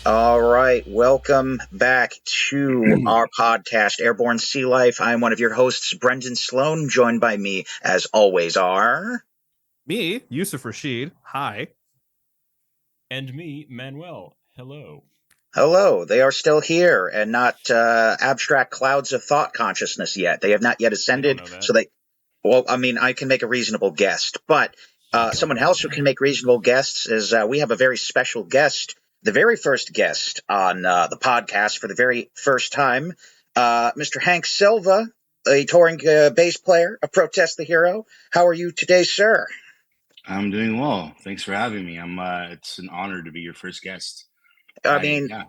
All right, welcome back to our podcast, Airborne Sealife. I'm one of your hosts, Brendan Sloan, joined by me, as always, are Me, Yusuf Rashid. Hi. And me, Manuel. Hello. hello. They are still here and not abstract clouds of thought consciousness yet. They have not yet ascended, know that. so they. Well, I mean, I can make a reasonable guess, but someone else who can make reasonable guesses is we have a very special guest, the very first guest on the podcast for the very first time, Mr. Hank Selva, a touring bass player, a Protest the Hero. How are you today, sir? I'm doing well. Thanks for having me. It's an honor to be your first guest. I mean, yeah,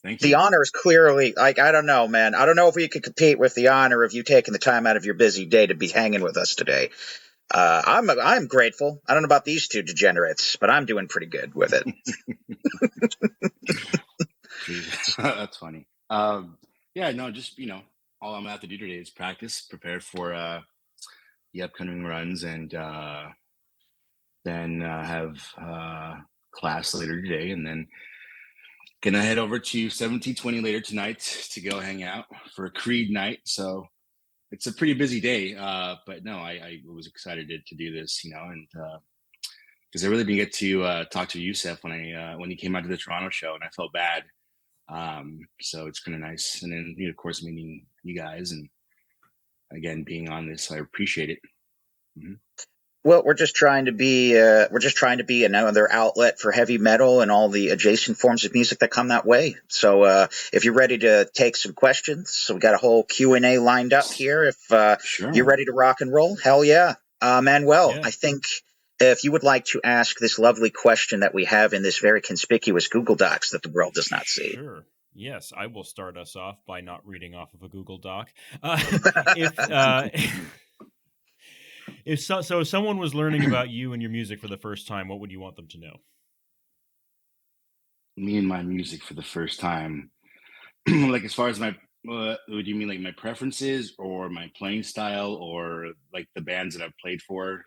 thank the you. honor is clearly like I don't know, man. I don't know if we could compete with the honor of you taking the time out of your busy day to be hanging with us today. I'm grateful. I don't know about these two degenerates, but I'm doing pretty good with it. That's funny. Yeah, no, just all I'm gonna have to do today is practice, prepare for the upcoming runs, and then have class later today, and then gonna head over to 1720 later tonight to go hang out for a Creed night. So it's a pretty busy day, but no, I was excited to do this, and because I really didn't get to talk to Yusuf when he came out to the Toronto show, and I felt bad. So it's kind of nice, and then of course meeting you guys, and again being on this, so I appreciate it. Mm-hmm. Well, we're just trying to be another outlet for heavy metal and all the adjacent forms of music that come that way. So if you're ready to take some questions, so we got a whole Q&A lined up here. If Sure. You're ready to rock and roll, hell yeah. Manuel, Yeah. I think if you would like to ask this lovely question that we have in this very conspicuous Google Docs that the world does not see. Sure. Yes, I will start us off by not reading off of a Google Doc. If someone was learning about you and your music for the first time, what would you want them to know? Me and my music for the first time, like as far as my, would you mean like my preferences or my playing style or like the bands that I've played for?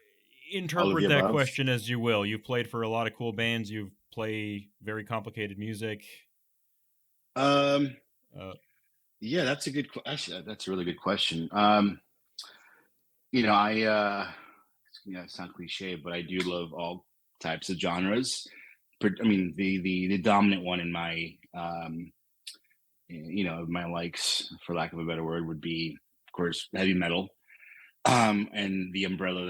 Interpret that question as you will. You've played for a lot of cool bands. You've played very complicated music. Yeah, that's a good. Actually, that's a really good question. It sounds cliche, but I do love all types of genres. I mean, the dominant one in my my likes, for lack of a better word, would be, of course, heavy metal. And the umbrella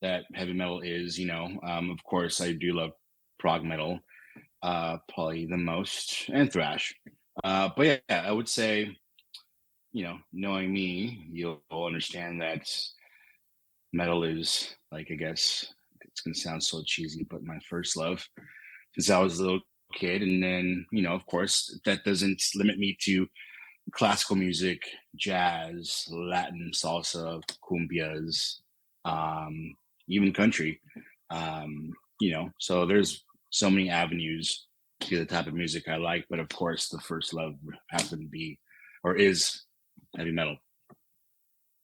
that heavy metal is, of course, I do love prog metal, probably the most, and thrash. But yeah, I would say, knowing me, you'll understand that metal is, like, I guess it's gonna sound so cheesy, but my first love since I was a little kid. And then, of course, that doesn't limit me to classical music, jazz, Latin, salsa, cumbias, even country. So there's so many avenues to the type of music I like, but of course the first love happened to be or is heavy metal.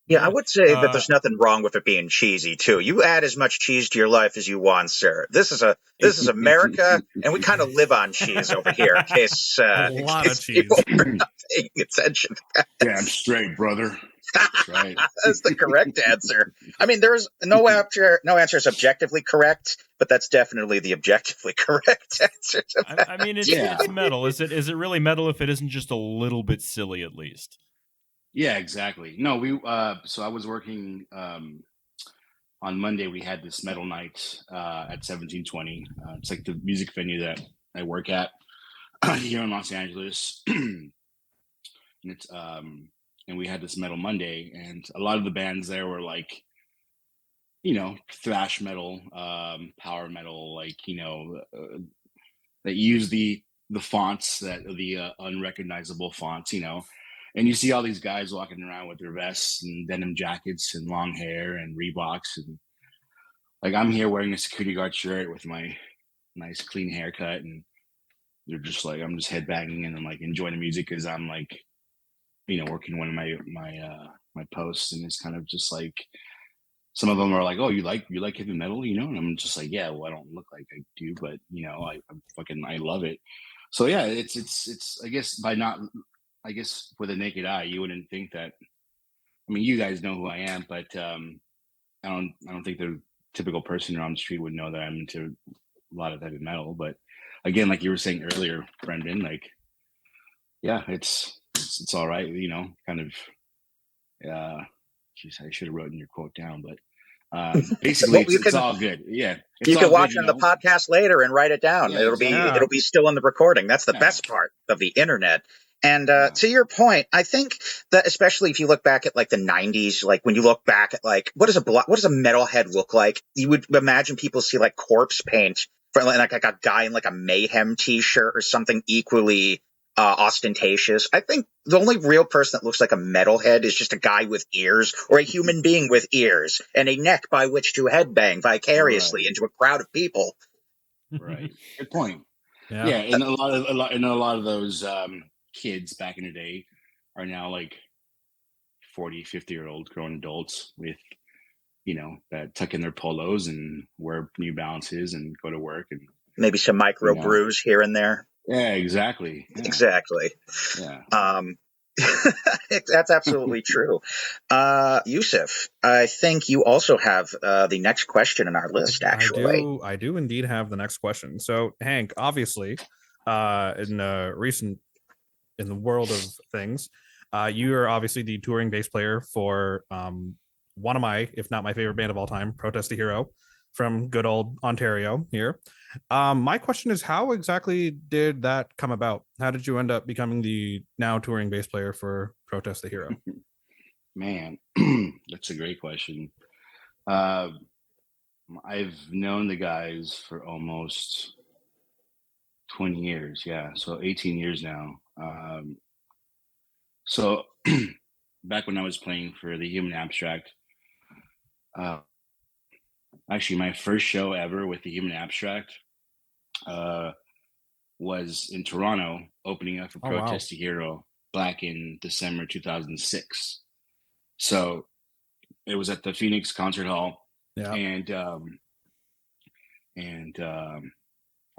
Yeah, I would say that there's nothing wrong with it being cheesy too. You add as much cheese to your life as you want, sir. This is America, and we kind of live on cheese over here. In case a lot of cheese. People are not paying attention. Damn straight, brother. That's right. That's the correct answer. I mean, there's no answer is objectively correct, but that's definitely the objectively correct answer to that. I mean, it's metal. Is it really metal if it isn't just a little bit silly at least? Yeah, exactly. No, so I was working on Monday. We had this metal night at 1720. It's like the music venue that I work at here in Los Angeles. And it's and we had this metal Monday, and a lot of the bands there were like, thrash metal, power metal, like, that use the fonts, that the unrecognizable fonts, and you see all these guys walking around with their vests and denim jackets and long hair and Reeboks, and like I'm here wearing a security guard shirt with my nice clean haircut, and they're just like, I'm just headbanging and I'm like enjoying the music because I'm like, working one of my posts, and it's kind of just like, some of them are like, "Oh, you like heavy metal, you know?" And I'm just like, "Yeah, well, I don't look like I do, but you know, I love it." So yeah, it's I guess I guess with a naked eye, you wouldn't think that. I mean, you guys know who I am, but I don't think the typical person around the street would know that I'm into a lot of heavy metal. But again, like you were saying earlier, Brendan, like yeah, it's all right, you know, kind of. Geez, I should have written your quote down, but basically, Well, it's all good. Yeah, it's you all can good. watch You on the know. podcast later and write it down. Yeah, Yeah. It'll be still in the recording. That's the Yeah, best part of the internet. And yeah. to your point, I think that especially if you look back at like the '90s, like when you look back at like what does a metalhead look like? You would imagine people see like corpse paint for like a guy in like a Mayhem T-shirt or something equally ostentatious. I think the only real person that looks like a metalhead is just a guy with ears or a human being with ears and a neck by which to headbang vicariously Right, into a crowd of people. right. Good point. Yeah. Yeah, and a lot of those kids back in the day are now like 40, 50-year-old grown adults with, you know, that tuck in their polos and wear New Balances and go to work and, Maybe some you micro know, brews here and there. yeah, exactly. Yeah, Exactly. yeah. Um, that's absolutely true. Yusuf, I think you also have the next question in our list, actually. I do indeed have the next question. So, Hank, obviously, in the world of things, you are obviously the touring bass player for one of my, if not my favorite band of all time, Protest the Hero, from good old Ontario here. My question is, how exactly did that come about? How did you end up becoming the now touring bass player for Protest the Hero? Man, that's a great question. Uh, I've known the guys for almost 20 years. Yeah, so 18 years now. So back when I was playing for the Human Abstract, uh, actually my first show ever with the Human Abstract uh, was in Toronto, opening up for Oh wow. Protest the Hero back in December 2006. So it was at the Phoenix Concert Hall, Yeah. and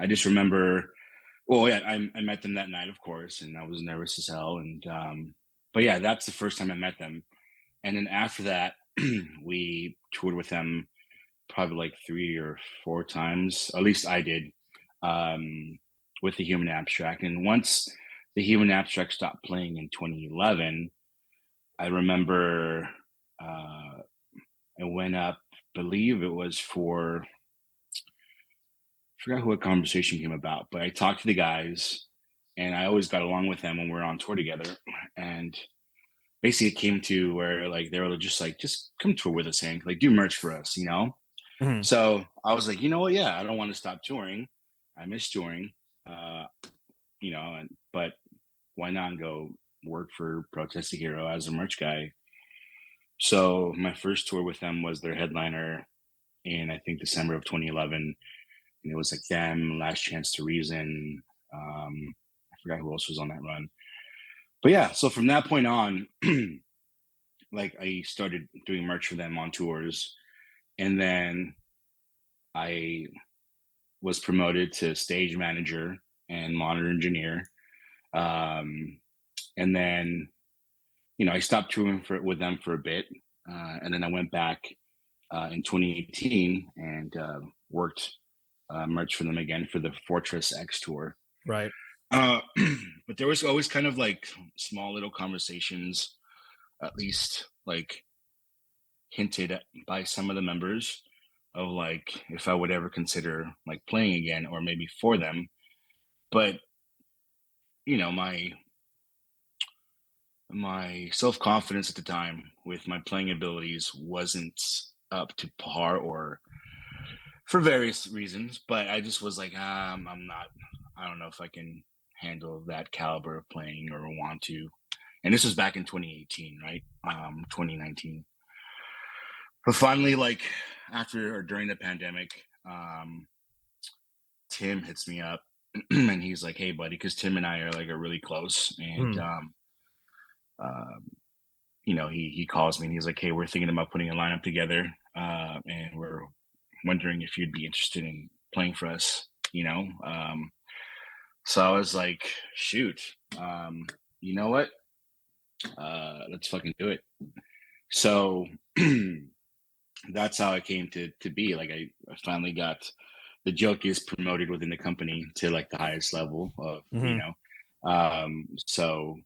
I just remember. Well, yeah, I met them that night, of course, and I was nervous as hell. And but yeah, that's the first time I met them. And then after that, we toured with them probably like 3 or 4 times. At least I did, with the Human Abstract. And once the Human Abstract stopped playing in 2011, I remember I went up. Believe it was for. I forgot who a conversation came about, but I talked to the guys, and I always got along with them when we were on tour together. And basically, it came to where like they were just like, just come tour with us, Hank. Like, do merch for us, you know. Mhm. So I was like, you know what? Yeah, I don't want to stop touring. I miss touring, uh, you know. But why not go work for Protest the Hero as a merch guy? So my first tour with them was their headliner in I think December of 2011, and it was like them, Last Chance to Reason. I forgot who else was on that run, but yeah. So from that point on, like I started doing merch for them on tours, and then I was promoted to stage manager and monitor engineer. Um, and then, you know, I stopped touring with them for a bit. And then I went back in 2018 and worked merch for them again for the Fortress X tour. Right. Uh, but there was always kind of like small little conversations, at least like hinted at by some of the members of like if I would ever consider like playing again or maybe for them. But you know, my self-confidence at the time with my playing abilities wasn't up to par or for various reasons, but I just was like, I'm not, I don't know if I can handle that caliber of playing or want to. And this was back in 2018, right? 2019. But finally, like after or during the pandemic, Tim hits me up and he's like, hey, buddy, because Tim and I are really close. And Mhm. um, he calls me and he's like, hey, we're thinking about putting a lineup together, and we're wondering if you'd be interested in playing for us, so I was like, shoot, you know what, let's fucking do it. So that's how it came to be. Like I finally got, the joke is, promoted within the company to like the highest level of, so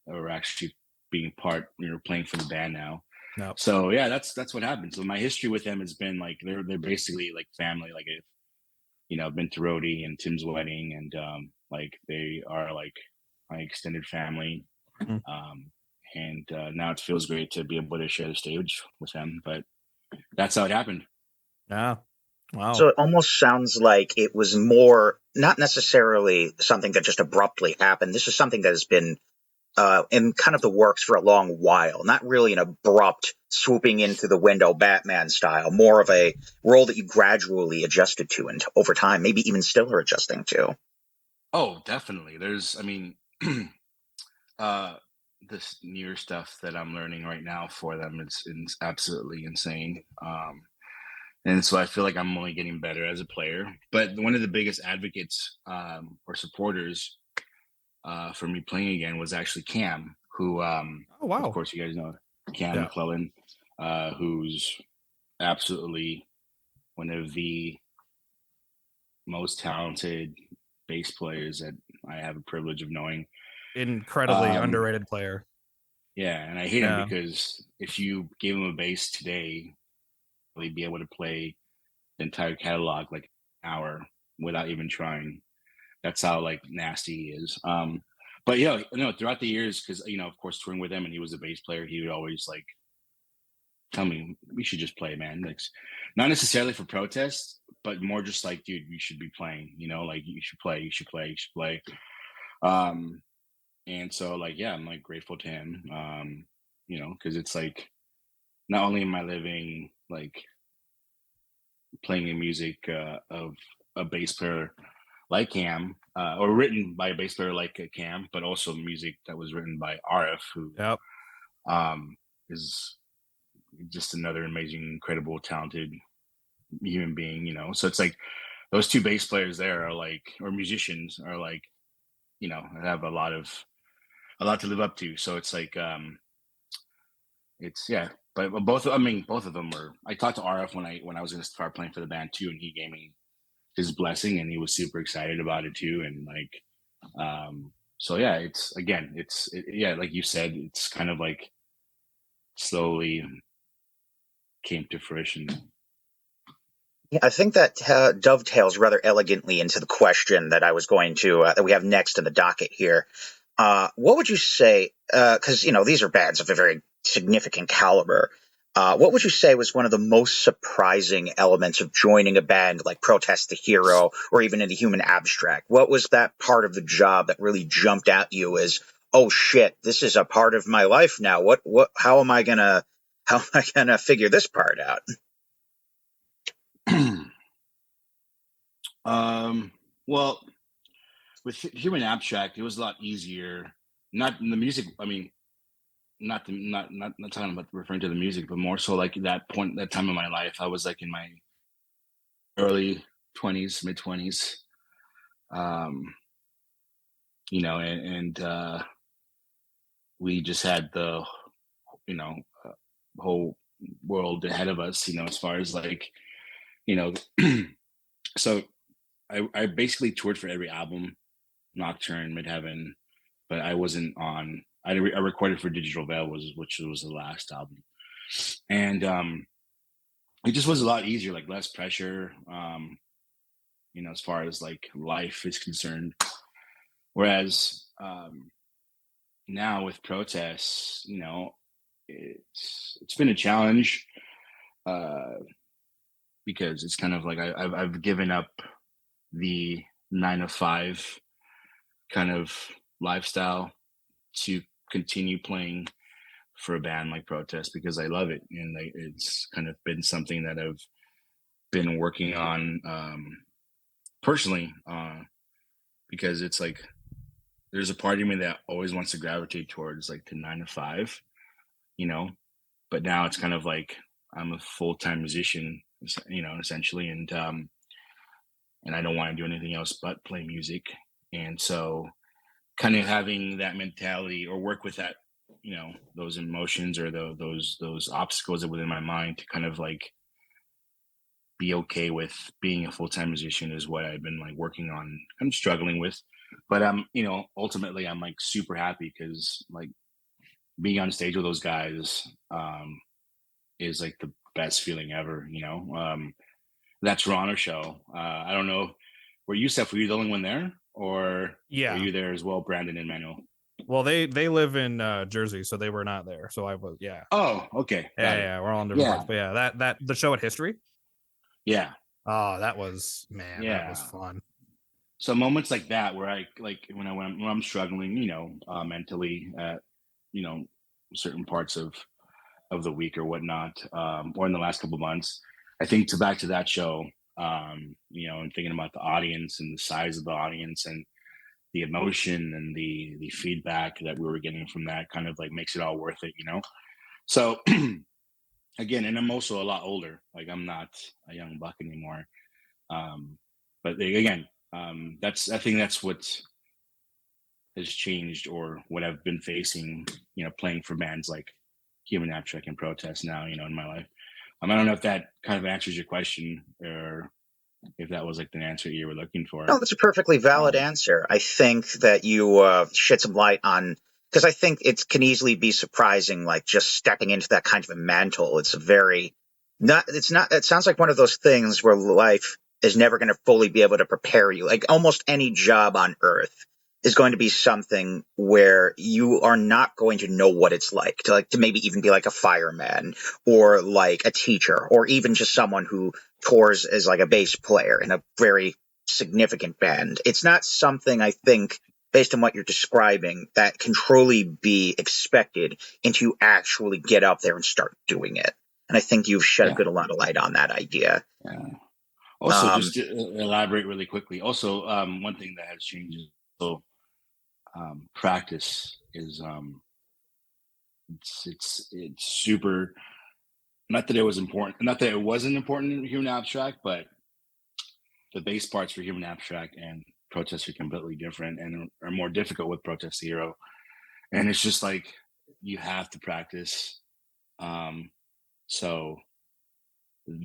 we're actually being playing for the band now. No. So yeah, that's what happened. So my history with them has been like, they're basically like family. Like I've been to Rhodey and Tim's wedding, and like they are like my extended family. And now it feels great to be able to share the stage with them. But that's how it happened. Yeah. Wow. So it almost sounds like it was more, not necessarily something that just abruptly happened. This is something that has been in kind of the works for a long while. Not really an abrupt swooping into the window Batman style. More of a role that you gradually adjusted to and over time, maybe even still are adjusting to. Oh, definitely. There's, I mean, this newer stuff that I'm learning right now for them, it's absolutely insane. And so I feel like I'm only getting better as a player. But one of the biggest advocates or supporters for me playing again was actually Cam, who, Oh, wow. of course, you guys know Cam McLellan, who's absolutely one of the most talented bass players that I have a privilege of knowing. Incredibly underrated player. Yeah, and I hate him because if you gave him a bass today, he'd be able to play the entire catalog like an hour without even trying. That's how like nasty he is. But yeah, throughout the years, because of course, touring with him and he was a bass player, he would always like tell me, we should just play, man. Like, not necessarily for protest, but more just like, dude, you should be playing, like you should play, you should play, you should play. And so like, yeah, I'm like grateful to him, because it's like, not only am I living like playing the music of a bass player like Cam, or written by a bass player like Cam, but also music that was written by RF, who is just another amazing, incredible, talented human being. So it's like those two bass players there are like, or musicians are like, have a lot to live up to. So it's like, it's, yeah. But both of them were. I talked to RF when I was going to start playing for the band too, and he gave me his blessing, and he was super excited about it too. And like, so yeah, it's again, yeah, like you said, it's kind of like slowly came to fruition. Yeah, I think that dovetails rather elegantly into the question that I was going to, that we have next in the docket here. What would you say, because, these are bands of a very significant caliber. What would you say was one of the most surprising elements of joining a band like Protest the Hero or even in the Human Abstract? What was that part of the job that really jumped at you as, oh shit, this is a part of my life now? How am I gonna figure this part out? Well, with Human Abstract, it was a lot easier. Not in the music. I mean, not talking about referring to the music, but more so like that time in my life, I was like in my early 20s, mid 20s, and we just had the, whole world ahead of us, as far as like, so I basically toured for every album, Nocturne, Midheaven, but I wasn't on. I recorded for Digital Veil, which was the last album, and it just was a lot easier, like less pressure, as far as like life is concerned. Whereas now with protests, it's been a challenge because it's kind of like I've given up the 9 to 5 kind of lifestyle to continue playing for a band like Protest because I love it, and it's kind of been something that I've been working on personally, because it's like there's a part of me that always wants to gravitate towards like the 9 to 5, but now it's kind of like I'm a full-time musician, essentially, and I don't want to do anything else but play music. And so kind of having that mentality or work with that, those emotions or those obstacles that within my mind to kind of like be okay with being a full-time musician is what I've been like working on. I'm struggling with, but ultimately I'm like super happy because like being on stage with those guys is like the best feeling ever. That Toronto show. I don't know. Were you the only one there, or were you there as well, Brandon and Manuel? Well, they live in Jersey, so they were not there. So I was, yeah. Oh, okay. Yeah, we're all in different parts. But yeah, that the show at History. Yeah. Oh, that was that was fun. So moments like that where I like when I'm struggling, mentally at certain parts of the week or whatnot, or in the last couple of months, I think back to that show, and thinking about the audience and the size of the audience and the emotion and the feedback that we were getting from that kind of like makes it all worth it. So again, and I'm also a lot older. Like I'm not a young buck anymore. But again, I think that's what has changed or what I've been facing, playing for bands like Human Abstract and Protest now, in my life. I don't know if that kind of answers your question or if that was like the answer you were looking for. No, that's a perfectly valid answer. I think that you shed some light on, because I think it can easily be surprising, like just stepping into that kind of a mantle. It sounds like one of those things where life is never going to fully be able to prepare you. Like almost any job on earth is going to be something where you are not going to know what it's like to maybe even be like a fireman or like a teacher or even just someone who tours as like a bass player in a very significant band. It's not something I think, based on what you're describing, that can truly be expected until you actually get up there and start doing it. And I think you've shed a good amount of light on that idea. Yeah. Also, just to elaborate really quickly. Also, one thing that has changed is practice is it's super. Not that it was important. Not that it wasn't important in Human Abstract, but the bass parts for Human Abstract and Protest are completely different and are more difficult with Protest Hero. And it's just like you have to practice. So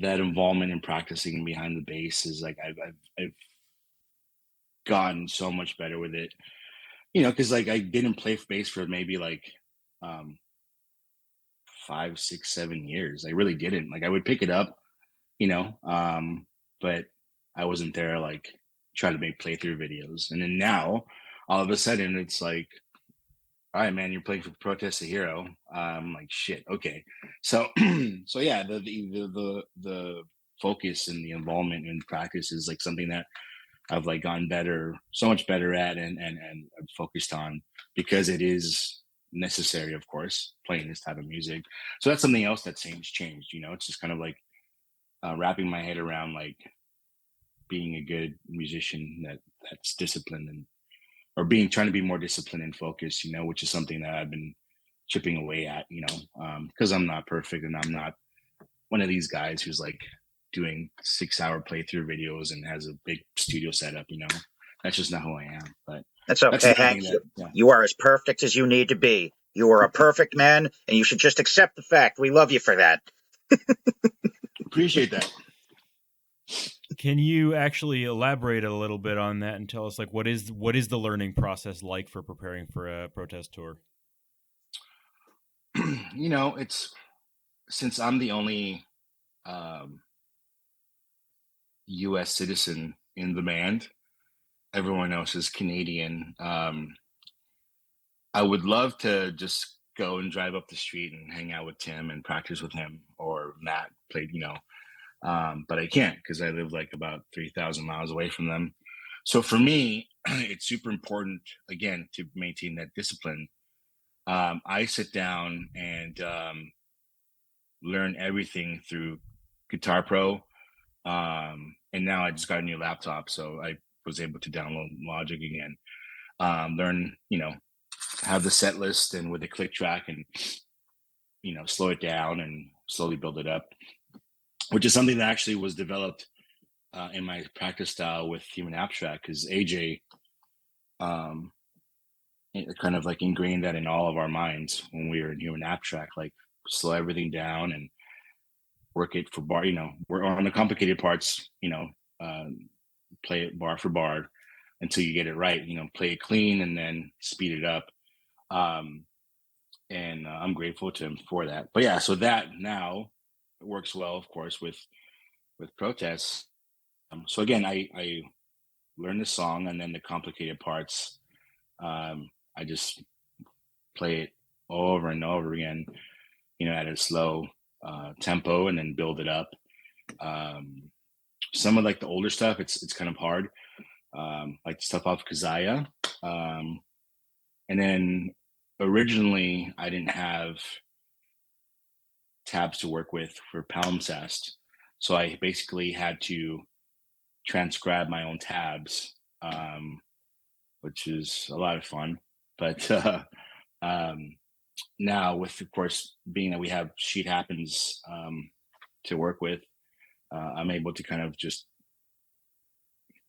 that involvement in practicing behind the bass is like I've gotten so much better with it. Because like I didn't play bass for maybe like 5, 6, 7 years. I really didn't. Like I would pick it up, but I wasn't there like trying to make playthrough videos. And then now all of a sudden it's like, all right, man, you're playing for Protest a Hero. I'm like, shit, okay. So so yeah, the focus and the involvement in practice is like something that I've like gotten better, so much better at and I'm focused on because it is necessary, of course, playing this type of music. So that's something else that changed. It's just kind of like wrapping my head around like being a good musician that's disciplined and or trying to be more disciplined and focused, which is something that I've been chipping away at, because I'm not perfect and I'm not one of these guys who's like doing 6-hour playthrough videos and has a big studio setup. That's just not who I am. But that's okay, Hank. You are as perfect as you need to be. You are a perfect man, and you should just accept the fact. We love you for that. Appreciate that. Can you actually elaborate a little bit on that and tell us like what is the learning process like for preparing for a Protest tour? It's since I'm the only U.S. citizen in the band, everyone else is Canadian. I would love to just go and drive up the street and hang out with Tim and practice with him or Matt played, but I can't because I live like about 3,000 miles away from them. So for me, it's super important, again, to maintain that discipline. I sit down and learn everything through Guitar Pro. And now I just got a new laptop, so I was able to download Logic again. Learn, have the set list and with the click track and slow it down and slowly build it up, which is something that actually was developed in my practice style with Human Abstract, because AJ kind of like ingrained that in all of our minds when we were in Human Abstract, like slow everything down and work it for bar, we're on the complicated parts, play it bar for bar until you get it right, play it clean and then speed it up. And I'm grateful to him for that. But yeah, so that now works well, of course, with protests. So again, I learn the song, and then the complicated parts, I just play it over and over again, at a slow tempo, and then build it up. Some of like the older stuff, it's kind of hard, like stuff off Kazaya. And then originally I didn't have tabs to work with for palimpsest, so I basically had to transcribe my own tabs, which is a lot of fun. But now, with, of course, being that we have Sheet Happens to work with, I'm able to kind of just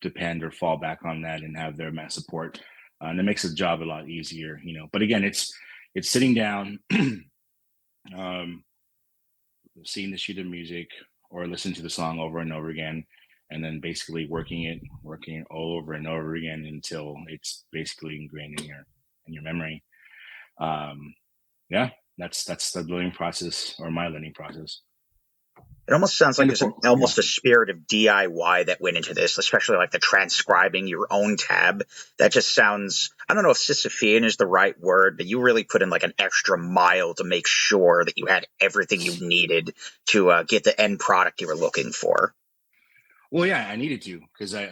depend or fall back on that and have their mass support, and it makes the job a lot easier, But again, it's sitting down, seeing the sheet of music or listen to the song over and over again, and then basically working it all over and over again until it's basically ingrained in your memory. Yeah, that's the learning process, or my learning process. It almost sounds like there's almost a spirit of DIY that went into this, especially like the transcribing your own tab. That just sounds, I don't know if Sisyphean is the right word, but you really put in like an extra mile to make sure that you had everything you needed to get the end product you were looking for. Well, yeah, I needed to, because they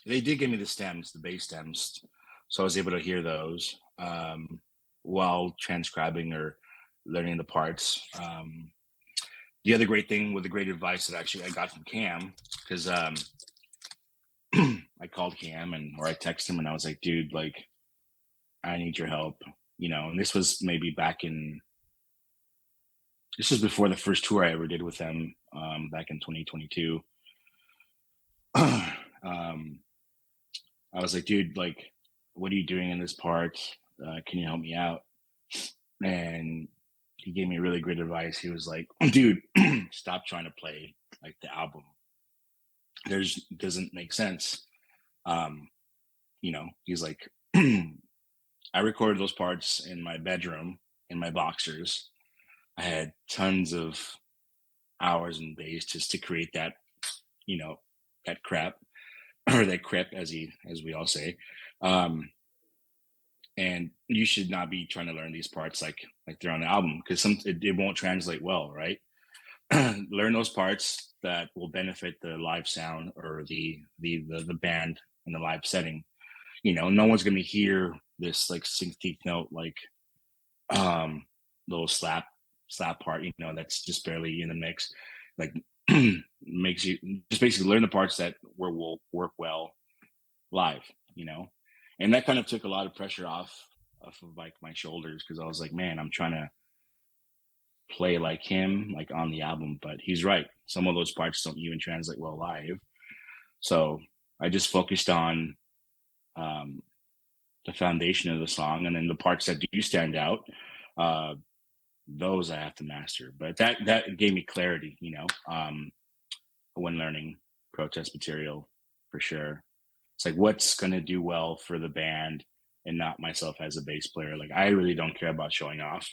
did give me the bass stems, so I was able to hear those while transcribing or learning the parts. The other great thing with the great advice that actually I got from Cam, because I called Cam or I texted him and I was like, dude, like, I need your help, and this was maybe this was before the first tour I ever did with them, back in 2022. I was like, dude, like, what are you doing in this part? Can you help me out? And he gave me really great advice. He was like, dude, stop trying to play like the album. Doesn't make sense. He's like, I recorded those parts in my bedroom in my boxers. I had tons of hours in bass just to create that, that crap, or that crap, as we all say. And you should not be trying to learn these parts like they're on the album, because it won't translate well, right? Learn those parts that will benefit the live sound or the band in the live setting. No one's gonna hear this like 16th note, like little slap part, that's just barely in the mix. Like makes you just basically learn the parts that will work well live, and that kind of took a lot of pressure off of like my shoulders, because I was like, man, I'm trying to play like him, like on the album, but he's right, some of those parts don't even translate well live. So I just focused on the foundation of the song, and then the parts that do stand out, those I have to master. But that gave me clarity, when learning protest material, for sure. It's like, what's going to do well for the band and not myself as a bass player. Like, I really don't care about showing off.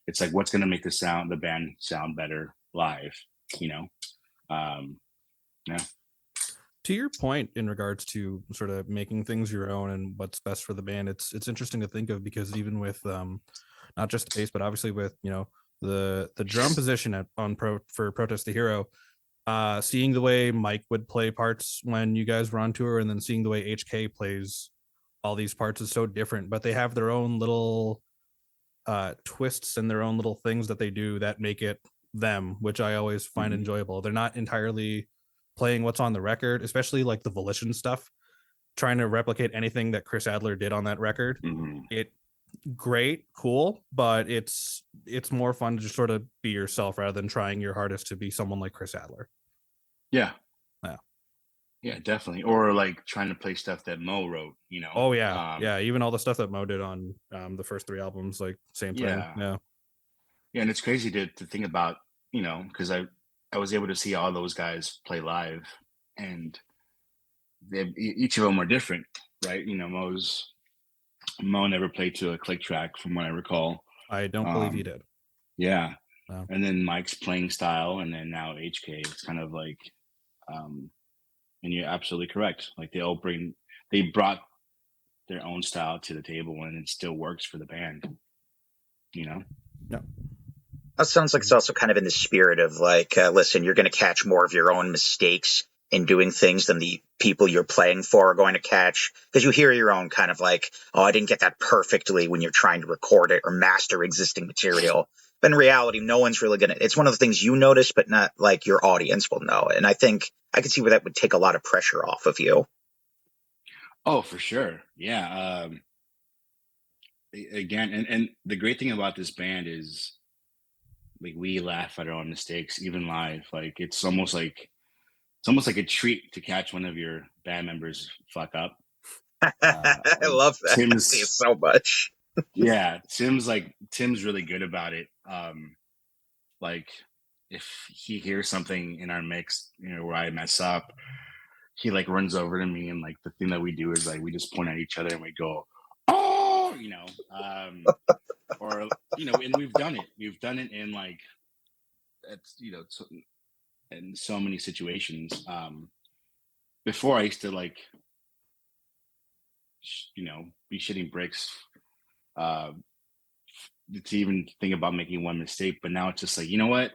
It's like, what's going to make the band sound better live, Yeah. To your point in regards to sort of making things your own and what's best for the band, it's interesting to think of, because even with not just the bass, but obviously with the drum position for Protest the Hero, seeing the way Mike would play parts when you guys were on tour, and then seeing the way HK plays all these parts is so different, but they have their own little twists and their own little things that they do that make it them, which I always find enjoyable. They're not entirely playing what's on the record, especially like the Volition stuff, trying to replicate anything that Chris Adler did on that record. It great, cool, but it's more fun to just sort of be yourself rather than trying your hardest to be someone like Chris Adler. Yeah. Yeah. Yeah, definitely. Or like trying to play stuff that Mo wrote, you know? Oh yeah. Yeah. Even all the stuff that Mo did on the first 3 albums, like same thing. Yeah. Yeah. Yeah. And it's crazy to think about, you know, because I was able to see all those guys play live, and each of them are different, right? You know, Mo never played to a click track from what I recall. I don't believe he did. Yeah. No. And then Mike's playing style, and then now HK, it's kind of like, and you're absolutely correct. Like they brought their own style to the table, and it still works for the band, you know? No. That sounds like it's also kind of in the spirit of like, listen, you're going to catch more of your own mistakes in doing things than the people you're playing for are going to catch. Because you hear your own kind of like, oh, I didn't get that perfectly when you're trying to record it or master existing material. But in reality, no one's really going to, it's one of the things you notice, but not like your audience will know. And I think I can see where that would take a lot of pressure off of you. Oh, for sure. Yeah. Again, and the great thing about this band is, like, we laugh at our own mistakes, even live. Like it's almost like a treat to catch one of your band members fuck up. I Like love that Tim's so much. yeah, Tim's really good about it. Like if he hears something in our mix, you know, where I mess up, he like runs over to me, and like the thing that we do is like we just point at each other and we go, oh, you know, or you know, and we've done it in like, it's, you know, in so many situations. Before I used to like, you know, be shitting bricks, uh, to even think about making one mistake. But now it's just like, you know what,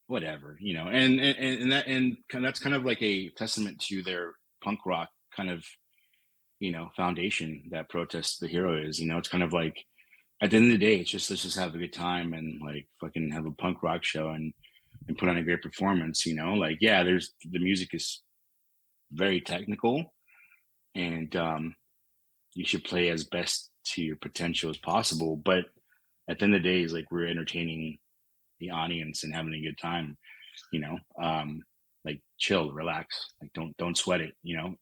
whatever, you know, and that's kind of like a testament to their punk rock kind of, you know, foundation that Protest the Hero is. You know, it's kind of like, at the end of the day, it's just, let's just have a good time and like fucking have a punk rock show and put on a great performance. You know, like, yeah, there's, the music is very technical, and you should play as best to your potential as possible. But at the end of the day, it's like we're entertaining the audience and having a good time. You know, like chill, relax, like don't sweat it. You know,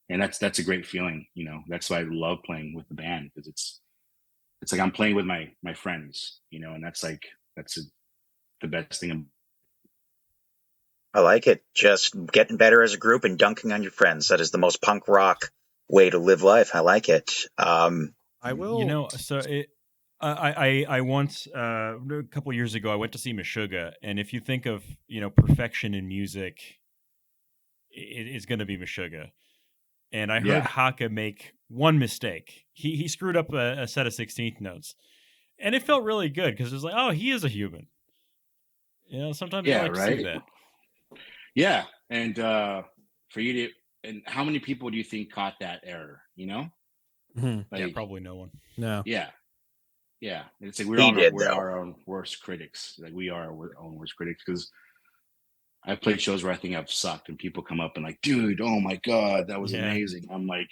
and that's a great feeling. You know, that's why I love playing with the band, because it's like I'm playing with my friends. You know, and that's the best thing. I like it. Just getting better as a group and dunking on your friends. That is the most punk rock way to live life. I like it. I will. You know, so I once a couple years ago I went to see Meshuggah, and if you think of, you know, perfection in music, it's going to be Meshuggah. And I heard Yeah. Haka make one mistake. He screwed up a set of 16th notes, and it felt really good because it was like, oh, he is a human. You know, sometimes I like to see that. Yeah, and for you to, and how many people do you think caught that error? You know, Yeah, probably no one. No. Yeah, it's like we're our own worst critics. Like we are our own worst critics, because I've played shows where I think I've sucked, and people come up and like, dude, oh my god, that was amazing. I'm like,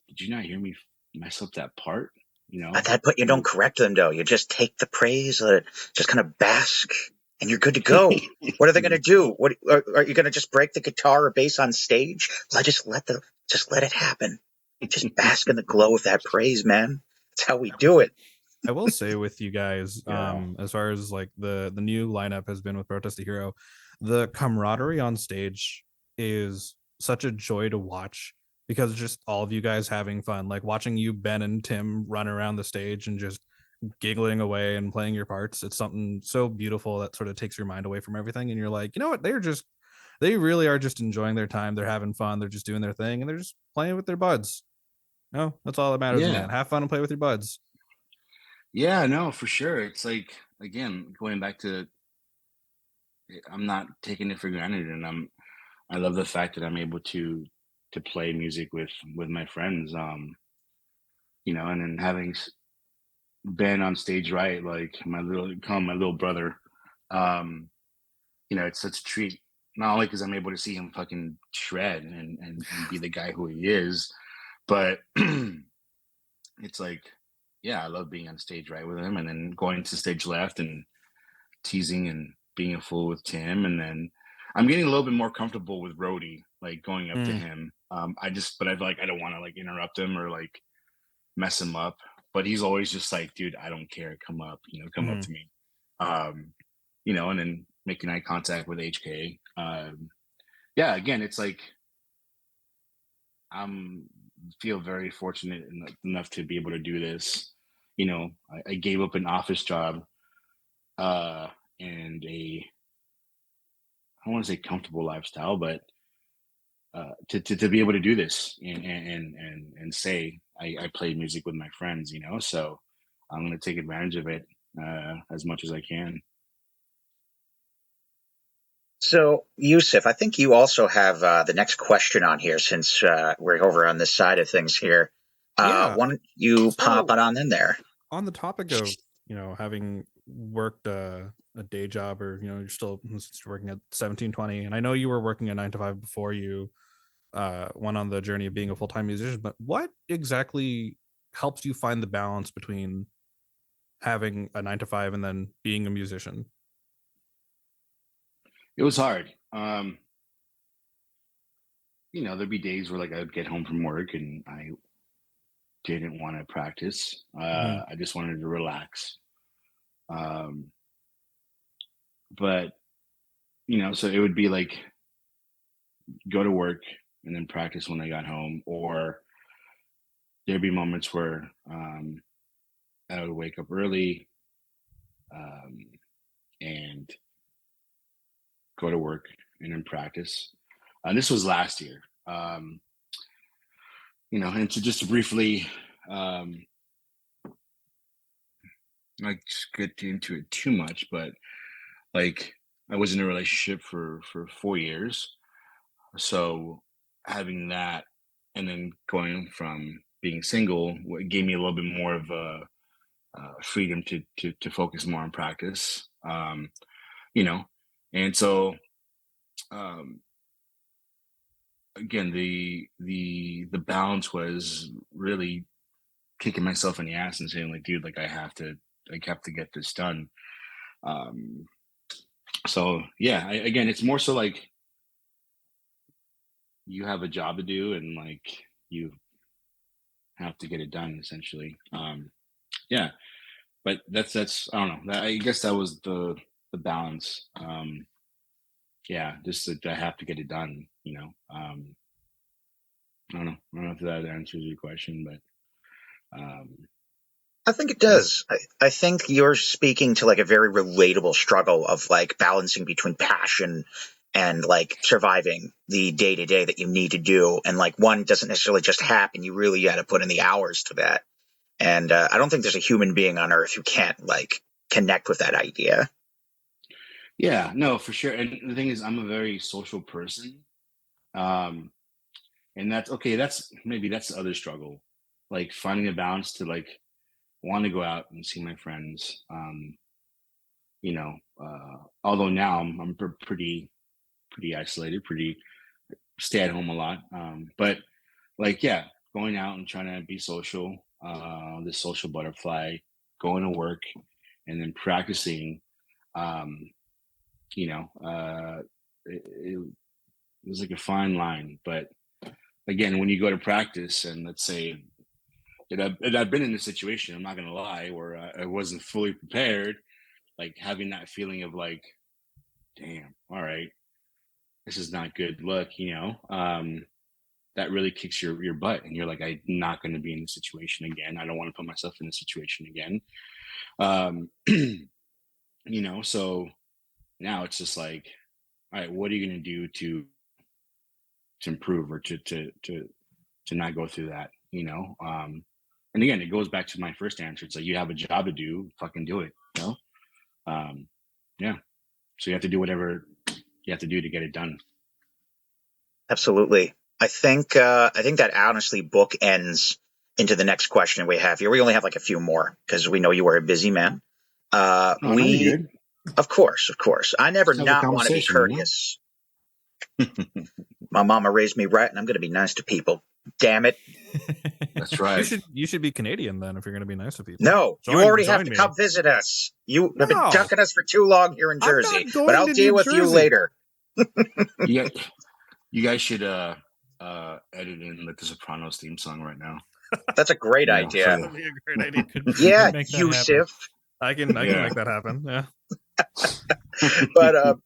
did you not hear me mess up that part? You know, At that point, you don't correct them, though. You just take the praise, let it just kind of bask, and you're good to go. What are they going to do? What are you going to just break the guitar or bass on stage? Just let it happen. Just bask in the glow of that praise, man. That's how we do it. I will say with you guys, as far as like the new lineup has been with Protest the Hero, the camaraderie on stage is such a joy to watch, because just all of you guys having fun, like watching you, Ben and Tim, run around the stage and just giggling away and playing your parts. It's something so beautiful that sort of takes your mind away from everything, and you're like, you know what, they really are just enjoying their time. They're having fun. They're just doing their thing, and they're just playing with their buds. No, that's all that matters, man. Have fun and play with your buds. Yeah, no, for sure. It's like, again, going back to, I'm not taking it for granted, and I love the fact that I'm able to play music with my friends. You know, and then having been on stage, right, like my little brother. You know, it's such a treat. Not only because I'm able to see him fucking shred and be the guy who he is, but it's like yeah, I love being on stage right with him, and then going to stage left and teasing and being a fool with Tim, and then I'm getting a little bit more comfortable with Rhodey, like going up to him. But I like I don't want to like interrupt him or like mess him up. But he's always just like, dude, I don't care. Come up, come up to me. And then making eye contact with HK. Yeah, again, it's like I'm feel very fortunate enough to be able to do this. I gave up an office job and I don't want to say comfortable lifestyle, but to be able to do this and say I play music with my friends, so I'm going to take advantage of it as much as I can. So, Yusuf, I think you also have the next question on here since we're over on this side of things here. Why don't you pop it on in there? On the topic of, having worked a day job or, you're still working at 1720, and I know you were working a 9 to 5 before you went on the journey of being a full-time musician, but what exactly helps you find the balance between having a 9 to 5 and then being a musician? It was hard. There'd be days where like I would get home from work and I didn't want to practice. I just wanted to relax. But so it would be like go to work and then practice when I got home, or there'd be moments where I would wake up early and go to work and then practice. This was last year. And to just briefly not get into it too much, but like I was in a relationship for 4 years. So having that and then going from being single gave me a little bit more of a freedom to focus more on practice. And so again, the balance was really kicking myself in the ass and saying like, dude, like I have to get this done. So yeah, again, it's more so like you have a job to do and like you have to get it done essentially. Yeah, but that's I don't know. I guess that was the balance. Yeah, just that I have to get it done. I don't know. I don't know if that answers your question, but I think it does. I think you're speaking to like a very relatable struggle of like balancing between passion and like surviving the day to day that you need to do. And like one doesn't necessarily just happen. You really got to put in the hours to that. And I don't think there's a human being on earth who can't like connect with that idea. Yeah, no, for sure. And the thing is, I'm a very social person. And that's okay. That's the other struggle, like finding a balance to like want to go out and see my friends. Although now I'm pretty isolated, pretty stay at home a lot. But like, yeah, going out and trying to be social, this social butterfly, going to work and then practicing, it was like a fine line. But again, when you go to practice and let's say I've been in a situation, I'm not going to lie, where I wasn't fully prepared, like having that feeling of like, damn, all right, this is not good look, that really kicks your butt. And you're like, I'm not going to be in this situation again. I don't want to put myself in this situation again. So now it's just like, all right, what are you going to do to improve or to not go through that, and again, it goes back to my first answer. It's like, you have a job to do, fucking do it, yeah. So you have to do whatever you have to do to get it done. Absolutely. I think that honestly bookends into the next question we have here. We only have like a few more because we know you are a busy man. No, you're good. Of course. I never not want to be courteous. My mama raised me right, and I'm going to be nice to people. Damn it. That's right. You should be Canadian then if you're going to be nice to people. No, you already have to come visit us. You have been No. ducking us for too long here in Jersey, I'm not going but I'll to deal New with you Jersey. later. You guys should edit in like the Sopranos theme song right now. That's a great Yeah, idea. That would be a great idea. Yeah, make that happen. Yusuf. I can Yeah. make that happen. Yeah. But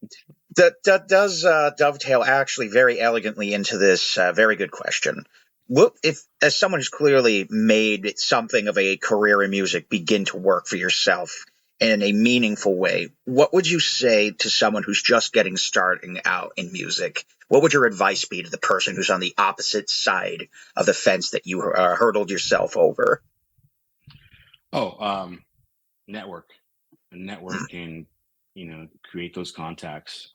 that does dovetail actually very elegantly into this very good question. What if, as someone who's clearly made something of a career in music, begin to work for yourself in a meaningful way, what would you say to someone who's just getting starting out in music? What would your advice be to the person who's on the opposite side of the fence that you hurdled yourself over? Oh, network and create those contacts.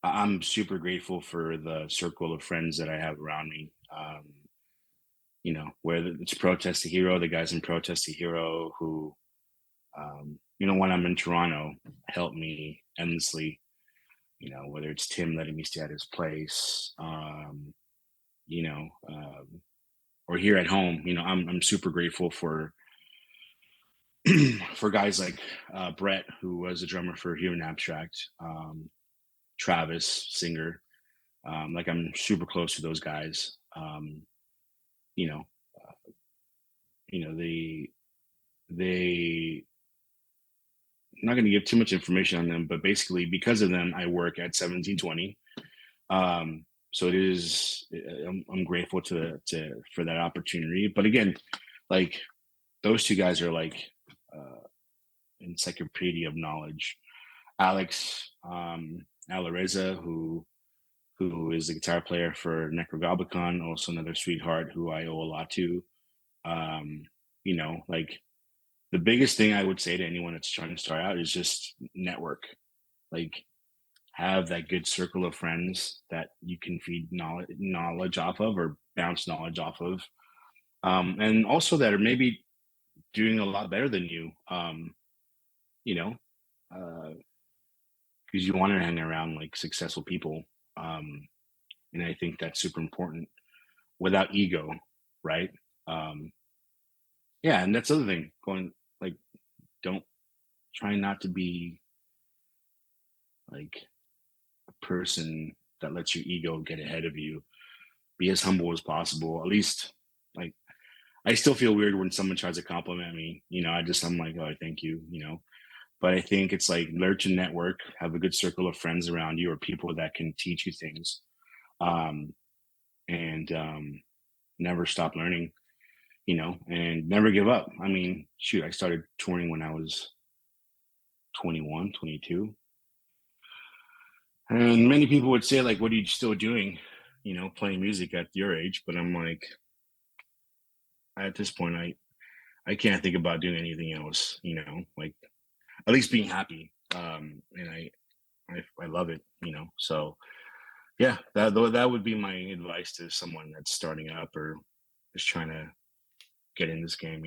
I'm super grateful for the circle of friends that I have around me. Whether it's Protest to Hero, the guys in Protest to Hero who, when I'm in Toronto, help me endlessly. Whether it's Tim letting me stay at his place, or here at home, I'm super grateful for for guys like Brett, who was a drummer for Human Abstract, Travis, singer. I'm super close to those guys. You know, they. I'm not going to give too much information on them, but basically, because of them, I work at 1720. So it is. I'm grateful for that opportunity. But again, like those two guys are like encyclopedia of knowledge. Alex Alareza, who is the guitar player for Necrogoblicon, also another sweetheart who I owe a lot to. Like the biggest thing I would say to anyone that's trying to start out is just network. Like have that good circle of friends that you can feed knowledge off of or bounce knowledge off of. And also that are maybe doing a lot better than you. Because you want to hang around like successful people. And I think that's super important without ego, right? Yeah, and that's the other thing. Don't try not to be like a person that lets your ego get ahead of you. Be as humble as possible. At least, like, I still feel weird when someone tries to compliment me. I'm like, oh, thank you. But I think it's like learn to network, have a good circle of friends around you or people that can teach you things, and never stop learning. And never give up. I mean, shoot, I started touring when I was 21, 22. And many people would say, like, what are you still doing, playing music at your age? But I'm like, at this point, I can't think about doing anything else, like at least being happy. And I love it, so yeah, that would be my advice to someone that's starting up or is trying to get in this game,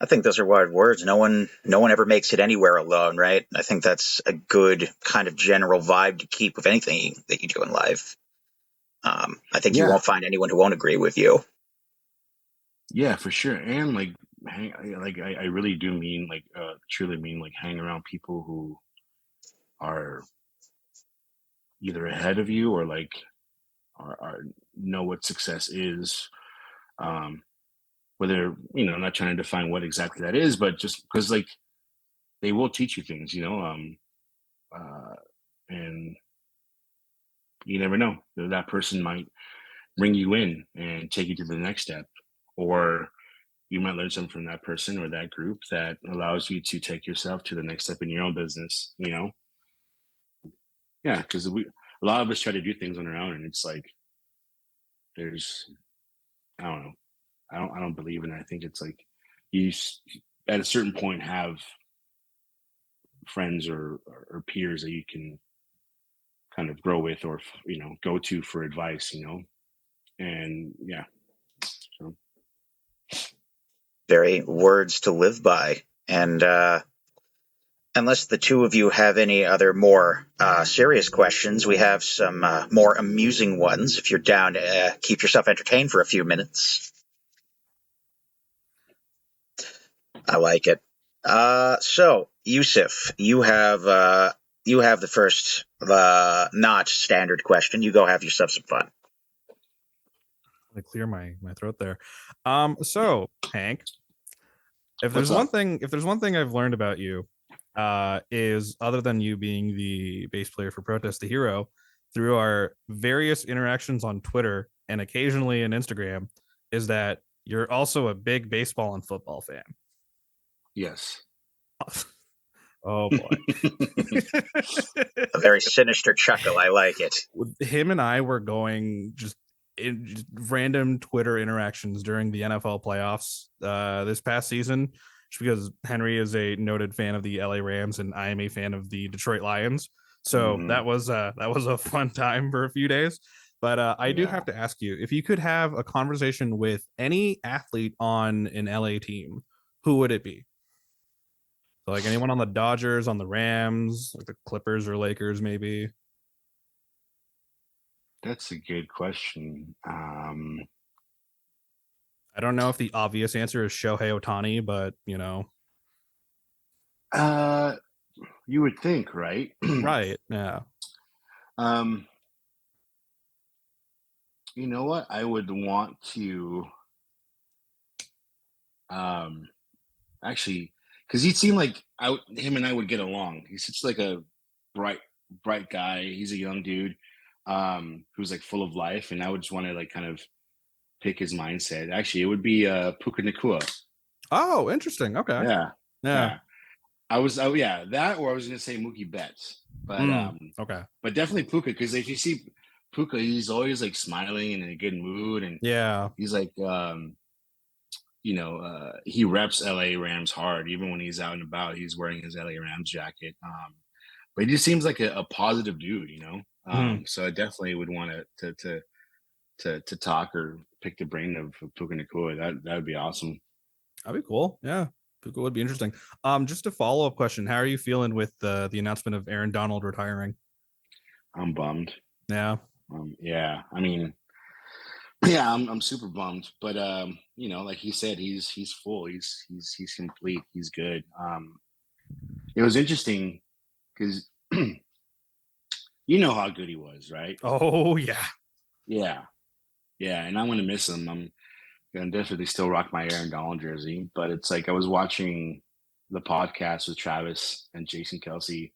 I think those are wise words. No one ever makes it anywhere alone, right? I think that's a good kind of general vibe to keep with anything that you do in life. I think you won't find anyone who won't agree with you. Yeah, for sure. And like, I really do mean like, truly mean like, hang around people who are either ahead of you or like are know what success is. Whether I'm not trying to define what exactly that is, but just because like they will teach you things, and you never know, that person might bring you in and take you to the next step, or you might learn something from that person or that group that allows you to take yourself to the next step in your own business. Yeah, because a lot of us try to do things on our own, and it's like there's I don't know, I don't believe in it. I think it's like you at a certain point have friends or peers that you can kind of grow with or go to for advice, and yeah, so. Very words to live by. And unless the two of you have any other more serious questions, we have some more amusing ones if you're down to keep yourself entertained for a few minutes. I like it. So, Yusuf, you have the first not standard question. You go have yourself some fun. I clear my throat there. So Hank, if there's What's up? one thing I've learned about you, is other than you being the bass player for Protest the Hero, through our various interactions on Twitter and occasionally in Instagram, is that you're also a big baseball and football fan. Yes. Oh boy. A very sinister chuckle. I like it. Him and I were going just in random Twitter interactions during the NFL playoffs this past season, just because Henry is a noted fan of the LA Rams and I am a fan of the Detroit Lions. So that was a fun time for a few days. But I do have to ask you, if you could have a conversation with any athlete on an LA team, who would it be? So like anyone on the Dodgers, on the Rams, like the Clippers or Lakers, maybe. That's a good question. I don't know if the obvious answer is Shohei Ohtani, but you know. You would think, right? Right. Yeah. You know what? I would want to actually, because he'd seem like him and I would get along. He's such like a bright guy. He's a young dude who's like full of life, and I would just want to like kind of pick his mindset. Actually, it would be Puka Nakua. Oh, interesting. Okay. Yeah. Yeah. Yeah, that, or I was gonna say Mookie Betts. But okay. But definitely Puka, because if you see Puka, he's always like smiling and in a good mood, and yeah, he's like he reps LA Rams hard. Even when he's out and about, he's wearing his LA Rams jacket. But he just seems like a positive dude, you know. So I definitely would want to talk or pick the brain of Puka Nakua. That would be awesome. That'd be cool. Yeah, Puka would be interesting. Just a follow up question: how are you feeling with the announcement of Aaron Donald retiring? I'm bummed. Yeah. Yeah. I mean, yeah, I'm super bummed. But you know, like he said, he's full. He's complete. He's good. It was interesting because you know how good he was, right? Oh yeah. Yeah. Yeah, and I'm gonna miss him. I'm gonna definitely still rock my Aaron Donald jersey. But it's like I was watching the podcast with Travis and Jason Kelsey.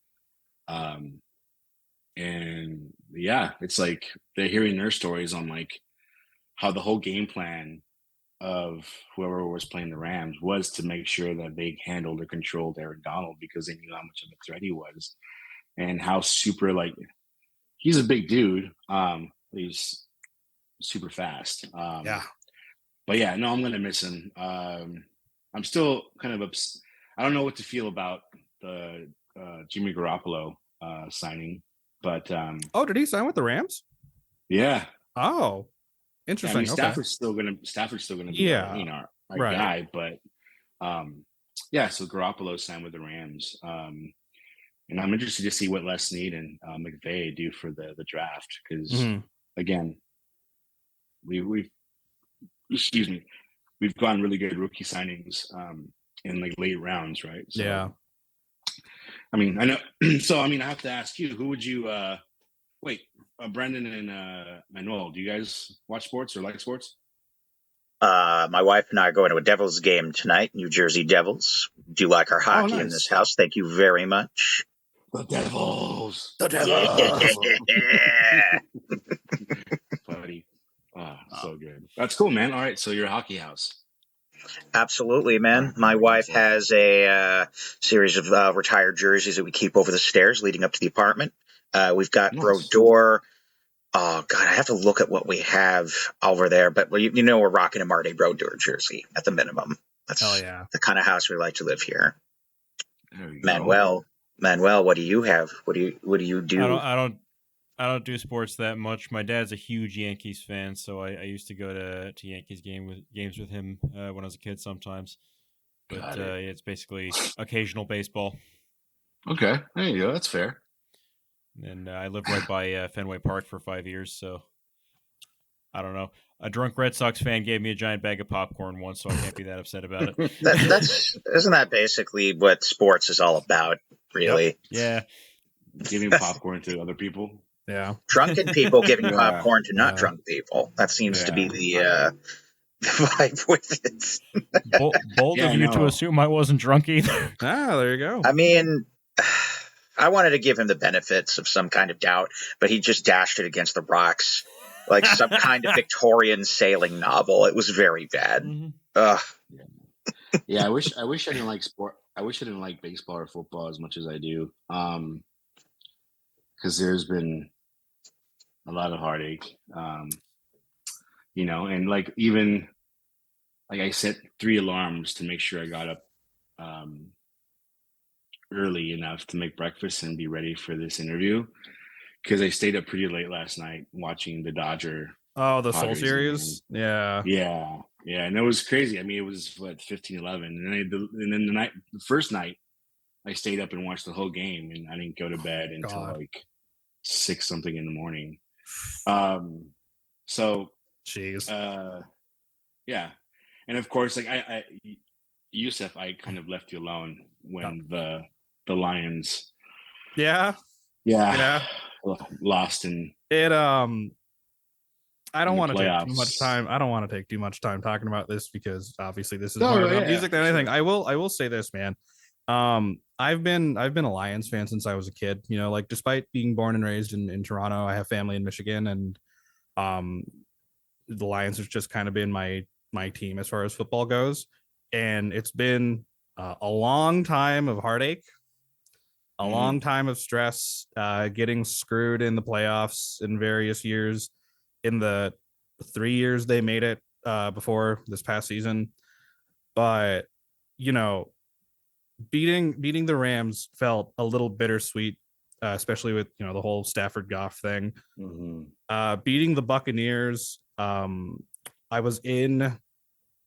And yeah, it's like they're hearing their stories on like how the whole game plan of whoever was playing the Rams was to make sure that they handled or controlled Aaron Donald, because they knew how much of a threat he was, and how super, like, he's a big dude. He's super fast. Yeah. But yeah, no, I'm gonna miss him. I'm still kind of I don't know what to feel about the Jimmy Garoppolo signing, but oh, did he sign with the Rams? Yeah. Oh, interesting. Yeah, I mean, okay. Stafford's still gonna be yeah, our right. guy, but yeah. So Garoppolo signed with the Rams, and I'm interested to see what Les Snead and McVay do for the draft, because again, we've excuse me, we've gotten really good rookie signings in like late rounds, right? So, yeah. I mean, I know. So I mean, I have to ask you, who would you wait? Brandon and Manuel, do you guys watch sports or like sports? My wife and I are going to a Devils game tonight, New Jersey Devils. Do you like our hockey in this house? Thank you very much. The Devils. The Devils. Yeah. Buddy. Oh, so good. That's cool, man. All right, so you're a hockey house. Absolutely, man. My wife has a series of retired jerseys that we keep over the stairs leading up to the apartment. We've got Brodeur. Oh, God, I have to look at what we have over there. But you know, we're rocking a Marty Brodeur jersey at the minimum. That's the kind of house we like to live here. Manuel, what do you have? What do you do? I don't do sports that much. My dad's a huge Yankees fan, so I used to go to Yankees games with him when I was a kid sometimes. But it's basically occasional baseball. Okay, there you go. That's fair. And I lived right by Fenway Park for 5 years, so I don't know. A drunk Red Sox fan gave me a giant bag of popcorn once, so I can't be that upset about it. Isn't that basically what sports is all about, really? Yeah. Giving popcorn to other people. Yeah. Drunken people giving Yeah. popcorn to not Yeah. drunk people. That seems to be Yeah. the vibe with it. Bold Yeah, of I you to know. assume I wasn't drunk either. Ah, there you go. I mean, I wanted to give him the benefits of some kind of doubt, but he just dashed it against the rocks like some kind of Victorian sailing novel. It was very bad. Mhm. Ugh. Yeah, I wish I didn't like sport. I wish I didn't like baseball or football as much as I do. Because there's been a lot of heartache. And like even like I set 3 alarms to make sure I got up early enough to make breakfast and be ready for this interview. Because I stayed up pretty late last night watching the Dodger. Oh, the Soul Padres series. Yeah. Yeah, and it was crazy. I mean, it was 15-11, and then the first night, I stayed up and watched the whole game, and I didn't go to bed until God. like 6 something in the morning. So Jeez. yeah, and of course, like Yusuf, I kind of left you alone when the Lions, Yeah. lost in It I don't the want to take too much playoffs. time. I don't want to take too much time talking about this because obviously this is No, more about yeah, music than for anything. sure. I will say this, man. I've been a Lions fan since I was a kid. You know, like despite being born and raised in Toronto, I have family in Michigan, and um, the Lions have just kind of been my team as far as football goes. And it's been a long time of heartache, a long time of stress, getting screwed in the playoffs in various years. In the 3 years they made it before this past season, but you know, beating the Rams felt a little bittersweet, especially with the whole Stafford Goff thing. Beating the Buccaneers, I was in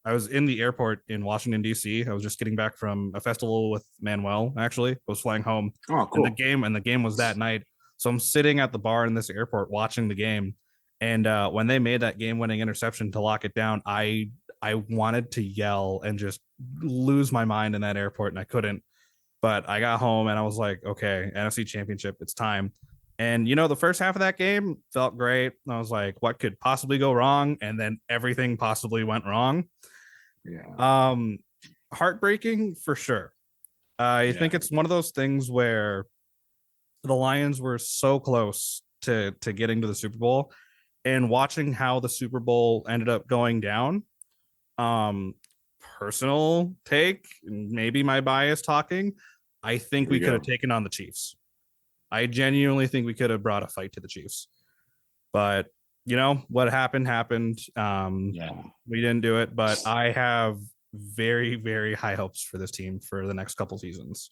the airport in Washington D.C. I was just getting back from a festival with Manuel. Actually, I was flying home. Oh, cool. And the game was that night. So I'm sitting at the bar in this airport watching the game. And when they made that game-winning interception to lock it down, I wanted to yell and just lose my mind in that airport, and I couldn't. But I got home and I was like, okay, NFC Championship, it's time. And the first half of that game felt great. I was like, what could possibly go wrong? And then everything possibly went wrong. Yeah. Heartbreaking for sure. I think it's one of those things where the Lions were so close to getting to the Super Bowl, and watching how the Super Bowl ended up going down. Personal take, maybe my bias talking. I think we could have taken on the Chiefs. I genuinely think we could have brought a fight to the Chiefs, but what happened. We didn't do it, but I have very, very high hopes for this team for the next couple seasons.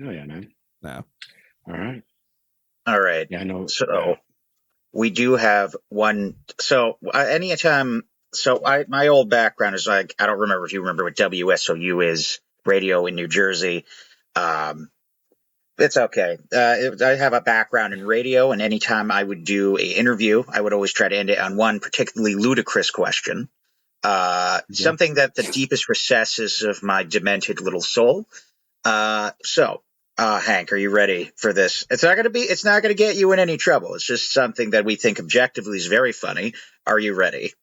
Oh yeah, man. Yeah. All right. Yeah, I know. So we do have one. So anytime. So my old background is like, I don't remember if you remember what WSOU is, radio in New Jersey. It's okay. I have a background in radio, and anytime I would do an interview, I would always try to end it on one particularly ludicrous question. Something that the deepest recesses of my demented little soul. So, Hank, are you ready for this? It's not going to get you in any trouble. It's just something that we think objectively is very funny. Are you ready?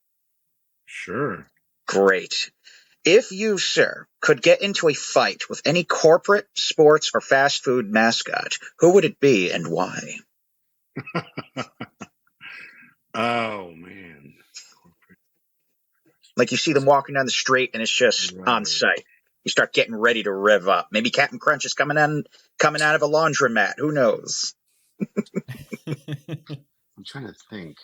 Sure. Great. If you, sir, could get into a fight with any corporate, sports, or fast food mascot, who would it be and why? Oh man. Like you see them walking down the street and it's just on sight. You start getting ready to rev up. Maybe Captain Crunch is coming out of a laundromat. Who knows? I'm trying to think.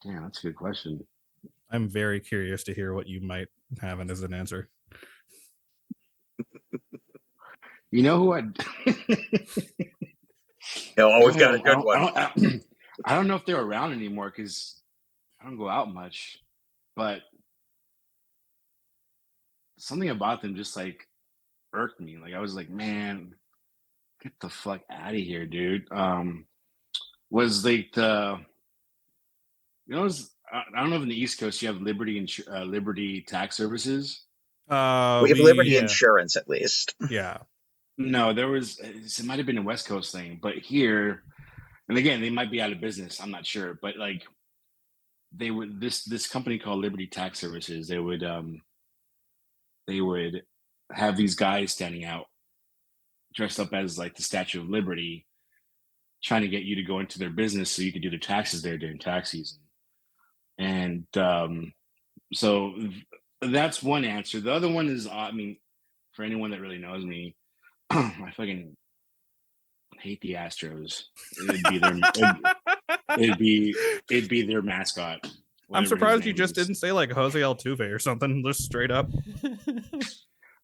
Yeah, that's a good question. I'm very curious to hear what you might have as an answer. You know who I'd always got a good one. I don't know if they're around anymore because I don't go out much, but something about them just like irked me. Like I was like, man, get the fuck out of here, dude. Was like the I don't know if in the East Coast you have Liberty tax services. We have Liberty Yeah. Insurance, at least. Yeah. No, it might have been a West Coast thing, but here, and again, they might be out of business. I'm not sure, but like they would this company called Liberty Tax Services. They would have these guys standing out dressed up as like the Statue of Liberty, trying to get you to go into their business so you could do their taxes there during tax season. And so that's one answer. The other one is, I mean, for anyone that really knows me, I fucking hate the Astros. It'd be their mascot. I'm surprised you just didn't say like Jose Altuve or something, just straight up.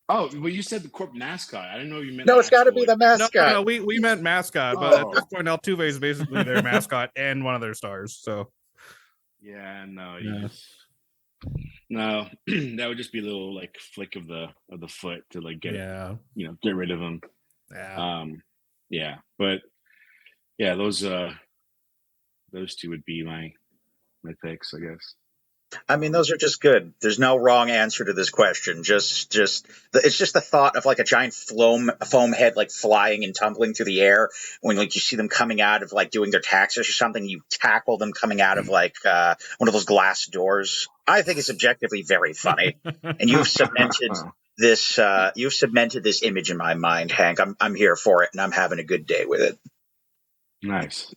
Oh, well, you said the corp mascot. I didn't know you meant. No, it's got to be the mascot. No, we meant mascot, but at this point, Altuve is basically their mascot and one of their stars. So, yeah, no, no, that would just be a little like flick of the foot to like get get rid of him. Yeah, but yeah, those two would be my picks, I guess. I mean, those are just good. There's no wrong answer to this question. It's just the thought of like a giant foam head like flying and tumbling through the air when like you see them coming out of like doing their taxes or something. You tackle them coming out of like one of those glass doors. I think it's objectively very funny, and you've cemented this. You've cemented this image in my mind, Hank. I'm here for it, and I'm having a good day with it. Nice.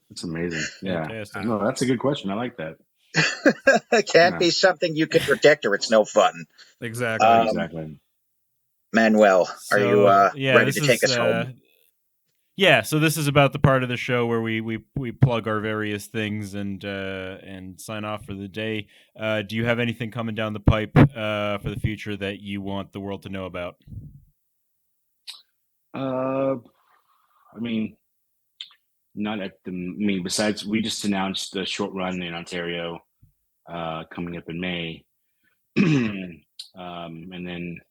That's amazing. Yeah. Fantastic. No, that's a good question. I like that. It can't be something you can predict or it's no fun. exactly. Exactly. Manuel, are you ready to take us home? Yeah, so this is about the part of the show where we plug our various things and sign off for the day. Do you have anything coming down the pipe for the future that you want the world to know about? I mean, besides, we just announced the short run in Ontario coming up in May. And then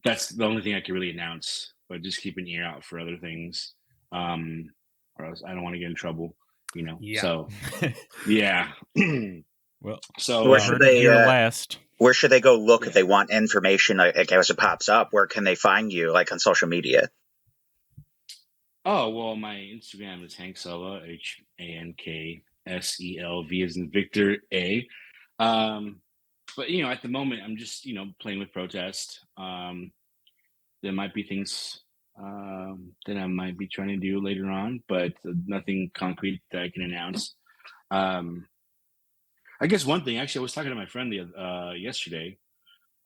that's the only thing I can really announce, but just keep an ear out for other things. Or else I don't want to get in trouble, Yeah. So, yeah. Well, so where should they last? Where should they go look if they want information like as it pops up? Where can they find you, like on social media? Oh, well, my Instagram is Hank Selva, HANKSELV as in Victor A. But at the moment, I'm just playing with protest. There might be things that I might be trying to do later on, but nothing concrete that I can announce. I guess one thing, actually, I was talking to my friend yesterday.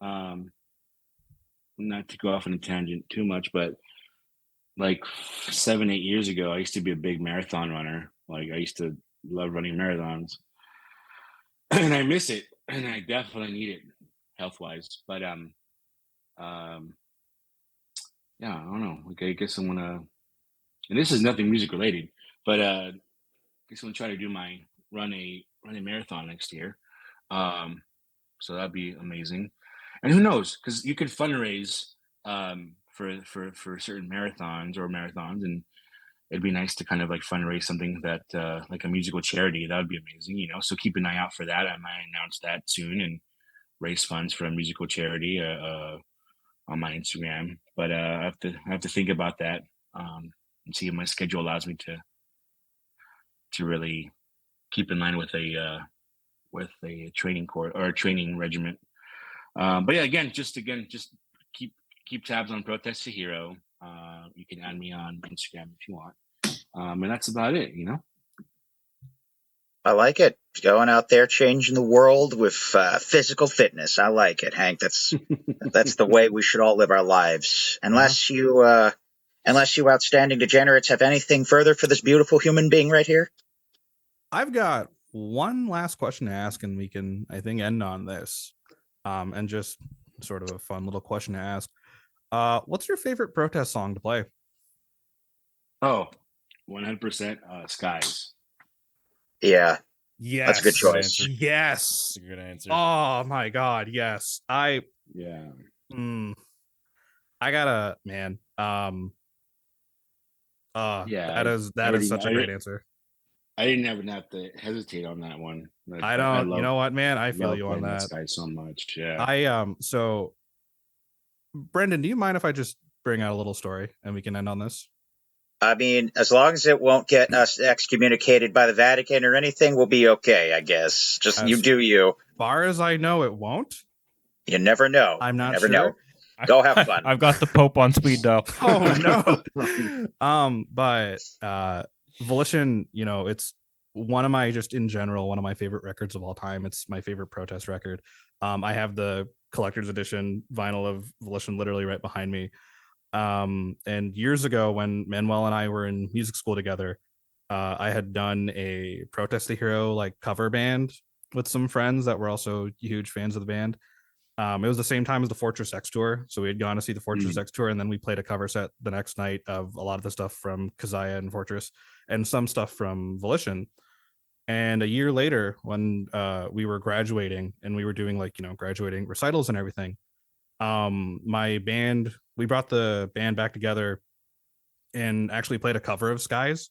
Not to go off on a tangent too much, but like 7-8 years ago, I used to be a big marathon runner. Like I used to love running marathons, and I miss it, and I definitely need it health-wise. But yeah, I don't know. Like I guess I'm gonna, and this is nothing music related, but I guess I'm gonna try to run a marathon next year. So that'd be amazing. And who knows? Because you could fundraise for certain marathons, and it'd be nice to kind of like fundraise something that like a musical charity. That would be amazing, So keep an eye out for that. I might announce that soon and raise funds for a musical charity on my Instagram. But I have to think about that and see if my schedule allows me to really keep in line with a training course or a training regiment. But yeah, just keep tabs on Protest to Hero. You can add me on Instagram if you want. And that's about it, I like it. Going out there, changing the world with physical fitness. I like it, Hank. That's the way we should all live our lives. Unless you outstanding degenerates have anything further for this beautiful human being right here. I've got one last question to ask, and we can, I think, end on this. And just sort of a fun little question to ask. What's your favorite protest song to play? Oh, 100% Skies. Yeah, Yes, that's a good Good choice. answer. Yes. That's a good answer. Oh my God. Yes. I gotta, man. Yeah, that is such a great answer. I didn't even have to hesitate on that one. I don't, you know what, man? I feel love you on playing that. Sky so much. Yeah. So Brendan, do you mind if I just bring out a little story and we can end on this? I mean, as long as it won't get us excommunicated by the Vatican or anything, we'll be okay, I guess. Just you do you. Far as I know, it won't. You never know. I'm not never sure. know. Go have fun. I've got the Pope on speed dial. Oh no. But Volition, you know, it's one of my, just in general, one of my favorite records of all time. It's my favorite protest record. I have the collector's edition vinyl of Volition literally right behind me. And years ago, when Manuel and I were in music school together, I had done a Protest the Hero like cover band with some friends that were also huge fans of the band. It was the same time as the Fortress X tour, so we had gone to see the Fortress X tour, and then we played a cover set the next night of a lot of the stuff from Kazaya and Fortress, and some stuff from Volition. And a year later, when we were graduating and we were doing like, you know, graduating recitals and everything, my band, we brought the band back together and actually played a cover of Skies.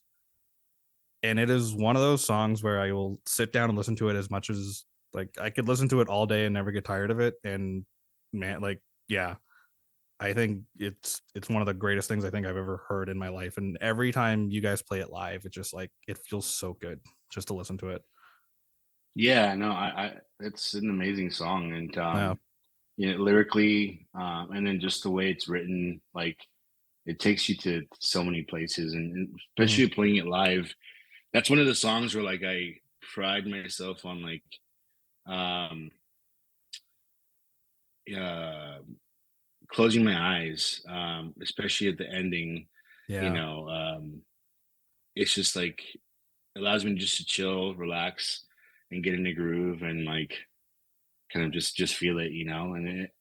And it is one of those songs where I will sit down and listen to it as much as, like, I could listen to it all day and never get tired of it. And man, like, yeah, I think it's one of the greatest things I think I've ever heard in my life. And every time you guys play it live, it just like, it feels so good just to listen to it. Yeah, no, it's an amazing song, and Yeah. you know, lyrically, and then just the way it's written, like it takes you to so many places, and especially playing it live. That's one of the songs where like I pride myself on like closing my eyes, especially at the ending. Yeah. You know, it's just like allows me just to chill, relax, and get in the groove, and like kind of just feel it, you know. And it,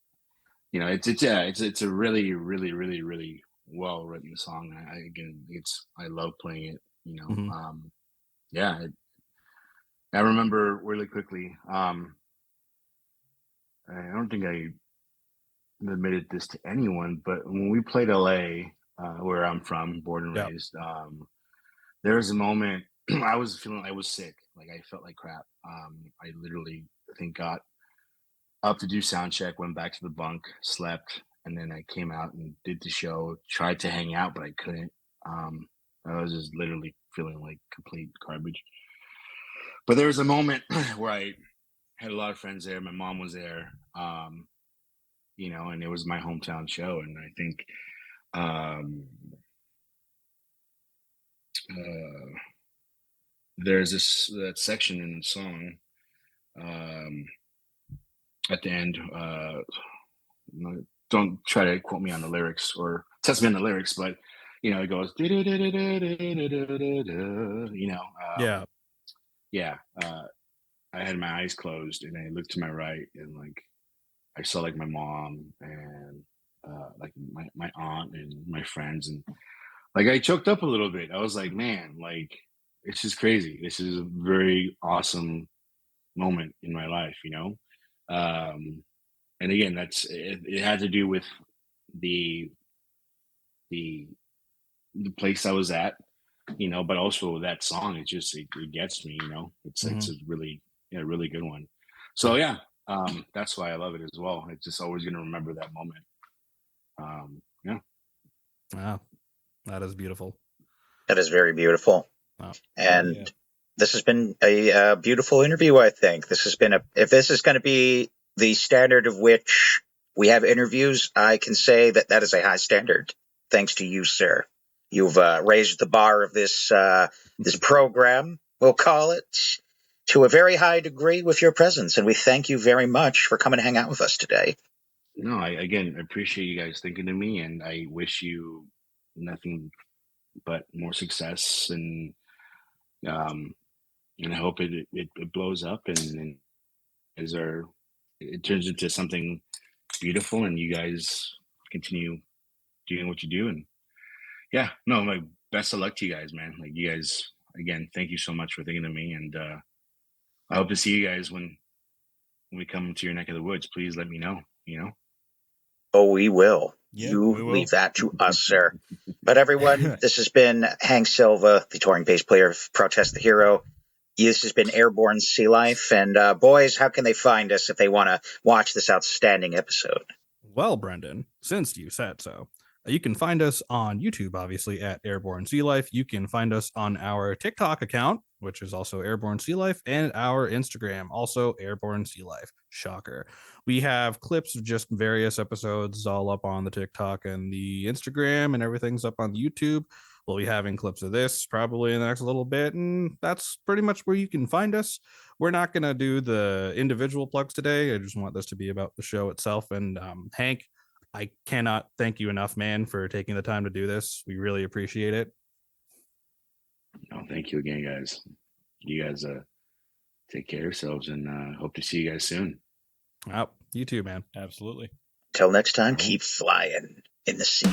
you know, it's a really really well written song. I love playing it, you know. Yeah, I remember really quickly. I don't think I admitted this to anyone, but when we played LA, where I'm from, born and raised, there was a moment I was sick, like I felt like crap. I literally, I think, got up to do sound check, went back to the bunk, slept, and then I came out and did the show. Tried to hang out, but I couldn't. I was just literally feeling like complete garbage. But there was a moment where I had a lot of friends there. My mom was there, you know, and it was my hometown show. And I think there's that section in the song at the end. Don't try to quote me on the lyrics or test me on the lyrics, but you know, it goes, you know, yeah. I had my eyes closed and I looked to my right and like I saw like my mom and like my aunt and my friends, and like I choked up a little bit. I was like, man, like it's just crazy. This is a very awesome moment in my life, you know. And again, it had to do with the the the place I was at, you know, but also that song. It gets me, you know. It's a really really good one. So yeah, that's why I love it as well. It's just always gonna remember that moment. Yeah. Wow, that is beautiful. That is very beautiful. Wow. And this has been a beautiful interview, I think. This has been if this is going to be the standard of which we have interviews, I can say that that is a high standard. Thanks to you, sir. You've raised the bar of this program, we'll call it, to a very high degree with your presence. And we thank you very much for coming to hang out with us today. No, I appreciate you guys thinking of me, and I wish you nothing but more success, and I hope it blows up and it turns into something beautiful, and you guys continue doing what you do. And yeah, no, my best of luck to you guys, man. Like, you guys, again, thank you so much for thinking of me, and I hope to see you guys when we come to your neck of the woods. Please let me know. Oh, we will. Yeah, You we will. leave that to us, sir. But everyone, this has been Hank Selva, the touring bass player of Protest the Hero. This has been Airborne Sealife. And boys, how can they find us if they want to watch this outstanding episode? Well, Brendan, since you said so, you can find us on YouTube, obviously, at Airborne Sealife. You can find us on our TikTok account, which is also Airborne Sealife, and our Instagram, also Airborne Sealife. Shocker. We have clips of just various episodes all up on the TikTok and the Instagram, and everything's up on the YouTube. We'll be having clips of this probably in the next little bit, and that's pretty much where you can find us. We're not going to do the individual plugs today. I just want this to be about the show itself. And Hank, I cannot thank you enough, man, for taking the time to do this. We really appreciate it. No, thank you again, guys. You guys take care of yourselves, and hope to see you guys soon. Oh, you too, man. Absolutely. Till next time, keep flying in the sea.